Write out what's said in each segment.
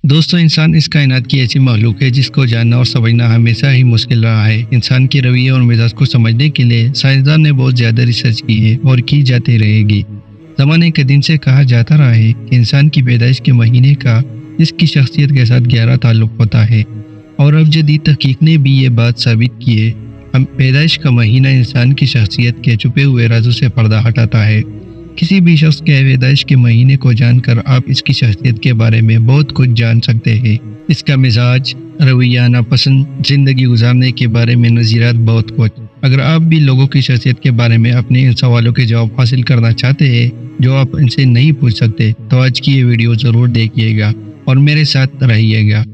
دوستو انسان اس کائنات کی ایسی مخلوق ہے جس کو جاننا اور سمجھنا ہمیشہ ہی مشکل رہا ہے۔ انسان کے رویے اور مزاج کو سمجھنے کے لیے سائنسدان نے بہت زیادہ ریسرچ کی ہے اور کی جاتی رہے گی۔ زمانے قدیم سے کہا جاتا رہا ہے کہ انسان کی پیدائش کے مہینے کا اس کی شخصیت کے ساتھ گہرا تعلق ہوتا ہے، اور اب جدید تحقیق نے بھی یہ بات ثابت کی ہے۔ پیدائش کا مہینہ انسان کی شخصیت کے چھپے ہوئے رازوں سے پردہ ہٹاتا ہے۔ کسی بھی شخص کے پیدائش کے مہینے کو جان کر آپ اس کی شخصیت کے بارے میں بہت کچھ جان سکتے ہیں۔ اس کا مزاج، رویہ، ناپسند، زندگی گزارنے کے بارے میں نظریات، بہت کچھ۔ اگر آپ بھی لوگوں کی شخصیت کے بارے میں اپنے ان سوالوں کے جواب حاصل کرنا چاہتے ہیں جو آپ ان سے نہیں پوچھ سکتے، تو آج کی یہ ویڈیو ضرور دیکھیے گا اور میرے ساتھ رہیے گا۔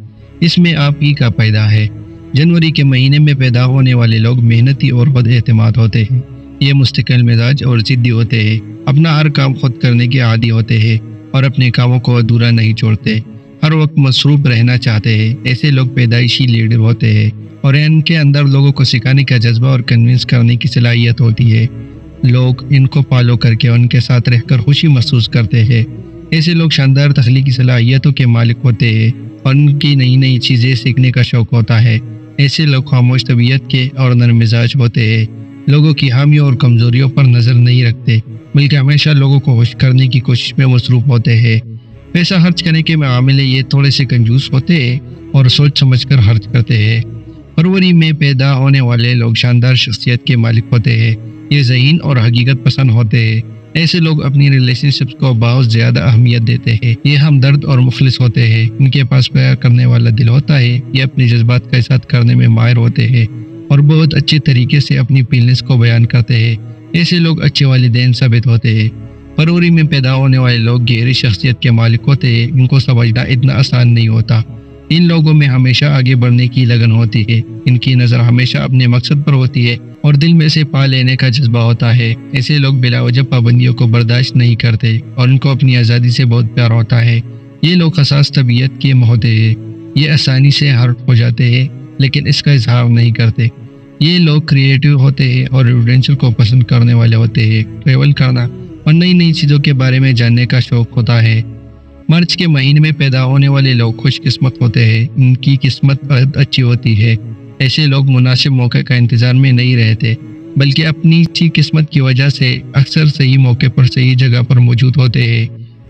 اس میں آپ ہی کا پیدا ہے۔ جنوری کے مہینے میں پیدا ہونے والے لوگ محنتی اور خود اعتماد ہوتے ہیں۔ یہ مستقل مزاج اور ضدی ہوتے ہیں، اپنا ہر کام خود کرنے کے عادی ہوتے ہیں اور اپنے کاموں کو ادھورا نہیں چھوڑتے، ہر وقت مصروف رہنا چاہتے ہیں۔ ایسے لوگ پیدائشی لیڈر ہوتے ہیں اور ان کے اندر لوگوں کو سکھانے کا جذبہ اور کنونس کرنے کی صلاحیت ہوتی ہے۔ لوگ ان کو فالو کر کے ان کے ساتھ رہ کر خوشی محسوس کرتے ہیں۔ ایسے لوگ شاندار تخلیقی صلاحیتوں کے مالک ہوتے ہیں اور ان کی نئی نئی چیزیں سیکھنے کا شوق ہوتا ہے۔ ایسے لوگ خاموش طبیعت کے اور نرم مزاج ہوتے ہیں، لوگوں کی خامیوں اور کمزوریوں پر نظر نہیں رکھتے بلکہ ہمیشہ لوگوں کو خوش کرنے کی کوشش میں مصروف ہوتے ہیں۔ پیسہ خرچ کرنے کے معاملے یہ تھوڑے سے کنجوس ہوتے ہیں اور سوچ سمجھ کر خرچ کرتے ہیں۔ فروری میں پیدا ہونے والے لوگ شاندار شخصیت کے مالک ہوتے ہیں، یہ ذہین اور حقیقت پسند ہوتے ہیں۔ ایسے لوگ اپنی ریلیشن شپس کو بہت زیادہ اہمیت دیتے ہیں، یہ ہمدرد اور مخلص ہوتے ہیں، ان کے پاس پیار کرنے والا دل ہوتا ہے، یہ اپنے جذبات کا اظہار کرنے میں ماہر ہوتے ہیں اور بہت اچھے طریقے سے اپنی فیلنگس کو بیان کرتے ہیں۔ ایسے لوگ اچھے والدین ثابت ہوتے ہیں۔ فروری میں پیدا ہونے والے لوگ گہری شخصیت کے مالک ہوتے ہیں، ان کو سمجھنا اتنا آسان نہیں ہوتا۔ ان لوگوں میں ہمیشہ آگے بڑھنے کی لگن ہوتی ہے، ان کی نظر ہمیشہ اپنے مقصد پر ہوتی ہے اور دل میں سے پا لینے کا جذبہ ہوتا ہے۔ ایسے لوگ بلا وجہ پابندیوں کو برداشت نہیں کرتے اور ان کو اپنی آزادی سے بہت پیار ہوتا ہے۔ یہ لوگ حساس طبیعت کے ہوتے ہیں، یہ آسانی سے ہرٹ ہو جاتے ہیں لیکن اس کا اظہار نہیں کرتے۔ یہ لوگ کریٹیو ہوتے ہیں اور ایڈونچر کو پسند کرنے والے ہوتے ہیں، ٹریول کرنا اور نئی نئی چیزوں کے بارے میں جاننے کا شوق ہوتا ہے۔ مارچ کے مہینے میں پیدا ہونے والے لوگ خوش قسمت ہوتے ہیں، ان کی قسمت بہت اچھی ہوتی ہے۔ ایسے لوگ مناسب موقع کا انتظار میں نہیں رہتے بلکہ اپنی اچھی قسمت کی وجہ سے اکثر صحیح موقع پر صحیح جگہ پر موجود ہوتے ہیں۔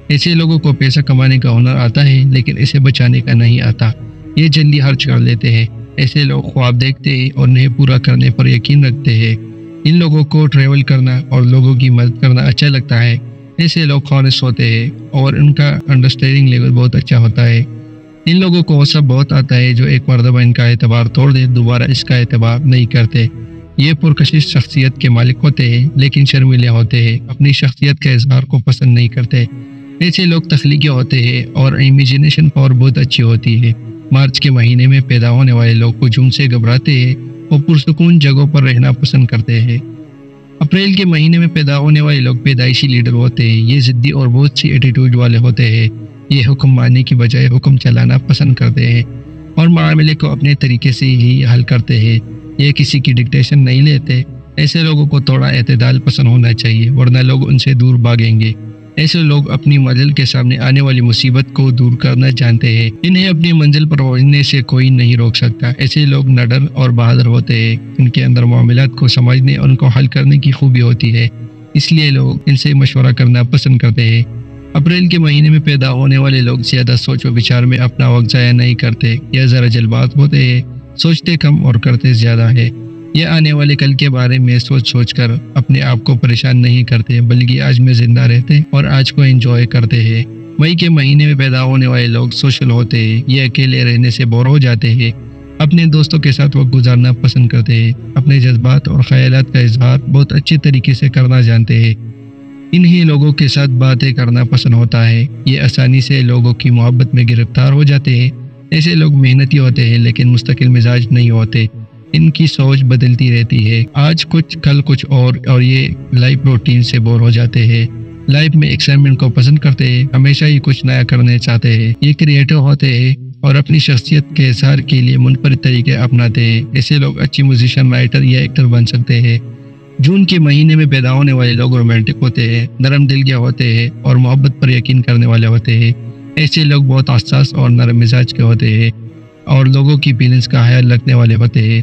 ایسے لوگوں کو پیسہ کمانے کا ہنر آتا ہے لیکن اسے بچانے کا نہیں آتا، یہ جلدی خرچ کر لیتے ہیں۔ ایسے لوگ خواب دیکھتے ہیں اور انہیں پورا کرنے پر یقین رکھتے ہیں۔ ان لوگوں کو ٹریول کرنا اور لوگوں کی مدد کرنا اچھا لگتا ہے۔ ایسے لوگ خالص ہوتے ہیں اور ان کا انڈرسٹینڈنگ لیول بہت اچھا ہوتا ہے۔ ان لوگوں کو وہ سب بہت آتا ہے جو ایک مرتبہ ان کا اعتبار توڑ دے دوبارہ اس کا اعتبار نہیں کرتے۔ یہ پرکشش شخصیت کے مالک ہوتے ہیں لیکن شرمیلے ہوتے ہیں، اپنی شخصیت کے اظہار کو پسند نہیں کرتے۔ ایسے لوگ تخلیقی ہوتے ہیں اور امیجینیشن پاور بہت اچھی ہوتی ہے۔ مارچ کے مہینے میں پیدا ہونے والے لوگ ہجوم سے گھبراتے ہیں اور پرسکون جگہوں پر رہنا پسند کرتے ہیں۔ اپریل کے مہینے میں پیدا ہونے والے لوگ پیدائشی لیڈر ہوتے ہیں، یہ ضدی اور بہت سی ایٹیٹیوڈ والے ہوتے ہیں۔ یہ حکم ماننے کی بجائے حکم چلانا پسند کرتے ہیں اور معاملے کو اپنے طریقے سے ہی حل کرتے ہیں، یہ کسی کی ڈکٹیشن نہیں لیتے۔ ایسے لوگوں کو تھوڑا اعتدال پسند ہونا چاہیے ورنہ لوگ ان سے دور بھاگیں گے۔ ایسے لوگ اپنی منزل کے سامنے آنے والی مصیبت کو دور کرنا جانتے ہیں، انہیں اپنی منزل پر پہنچنے سے کوئی نہیں روک سکتا۔ ایسے لوگ نڈر اور بہادر ہوتے ہیں، ان کے اندر معاملات کو سمجھنے اور ان کو حل کرنے کی خوبی ہوتی ہے، اس لیے لوگ ان سے مشورہ کرنا پسند کرتے ہیں۔ اپریل کے مہینے میں پیدا ہونے والے لوگ زیادہ سوچ و بچار میں اپنا وقت ضائع نہیں کرتے، یا ذرا جلباز ہوتے ہیں، سوچتے کم اور کرتے زیادہ ہے۔ یہ آنے والے کل کے بارے میں سوچ کر اپنے آپ کو پریشان نہیں کرتے بلکہ آج میں زندہ رہتے اور آج کو انجوائے کرتے ہیں۔ مئی کے مہینے میں پیدا ہونے والے لوگ سوشل ہوتے ہیں، یہ اکیلے رہنے سے بور ہو جاتے ہیں، اپنے دوستوں کے ساتھ وقت گزارنا پسند کرتے ہیں، اپنے جذبات اور خیالات کا اظہار بہت اچھے طریقے سے کرنا جانتے ہیں۔ انہیں لوگوں کے ساتھ باتیں کرنا پسند ہوتا ہے، یہ آسانی سے لوگوں کی محبت میں گرفتار ہو جاتے ہیں۔ ایسے لوگ محنتی ہوتے ہیں لیکن مستقل مزاج نہیں ہوتے، ان کی سوچ بدلتی رہتی ہے، آج کچھ کل کچھ اور یہ لائف روٹین سے بور ہو جاتے ہیں۔ لائف میں ایکسائٹمنٹ کو پسند کرتے ہیں، ہمیشہ ہی کچھ نیا کرنے چاہتے ہیں، یہ کریٹو ہوتے ہیں اور اپنی شخصیت کے اظہار کے لیے منفرد طریقے اپناتے ہیں۔ ایسے لوگ اچھی میوزیشین، رائٹر یا ایکٹر بن سکتے ہیں۔ جون کے مہینے میں پیدا ہونے والے لوگ رومانٹک ہوتے ہیں، نرم دل کے ہوتے ہیں اور محبت پر یقین کرنے والے ہوتے ہیں۔ ایسے لوگ بہت حساس اور نرم مزاج کے ہوتے ہیں اور لوگوں کی فیلنگس کا خیال رکھنے والے ہوتے ہیں،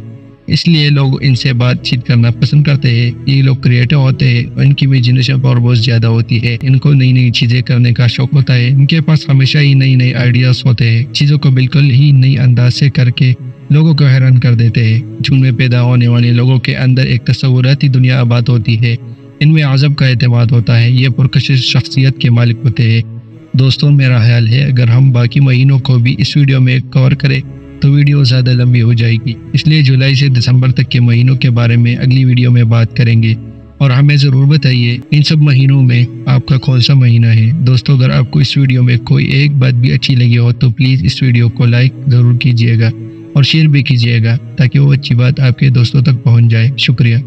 اس لیے لوگ ان سے بات چیت کرنا پسند کرتے ہیں۔ یہ لوگ کریٹو ہوتے ہیں، ان کی امیجنیشن پاور بہت زیادہ ہوتی ہے، ان کو نئی نئی چیزیں کرنے کا شوق ہوتا ہے، ان کے پاس ہمیشہ ہی نئی نئی آئیڈیاز ہوتے ہیں، چیزوں کو بالکل ہی نئی انداز سے کر کے لوگوں کو حیران کر دیتے ہیں۔ جھوم میں پیدا ہونے والے لوگوں کے اندر ایک تصوراتی دنیا آباد ہوتی ہے، ان میں عجب کا اعتماد ہوتا ہے، یہ پرکشش شخصیت کے مالک ہوتے ہیں۔ دوستوں، میرا خیال ہے اگر ہم باقی مہینوں کو بھی اس ویڈیو میں کور کریں تو ویڈیو زیادہ لمبی ہو جائے گی، اس لیے جولائی سے دسمبر تک کے مہینوں کے بارے میں اگلی ویڈیو میں بات کریں گے، اور ہمیں ضرور بتائیے ان سب مہینوں میں آپ کا کون سا مہینہ ہے۔ دوستوں، اگر آپ کو اس ویڈیو میں کوئی ایک بات بھی اچھی لگی ہو تو پلیز اس ویڈیو کو لائک ضرور کیجیے گا اور شیئر بھی کیجیے گا تاکہ وہ اچھی بات آپ کے دوستوں تک پہنچ جائے۔ شکریہ۔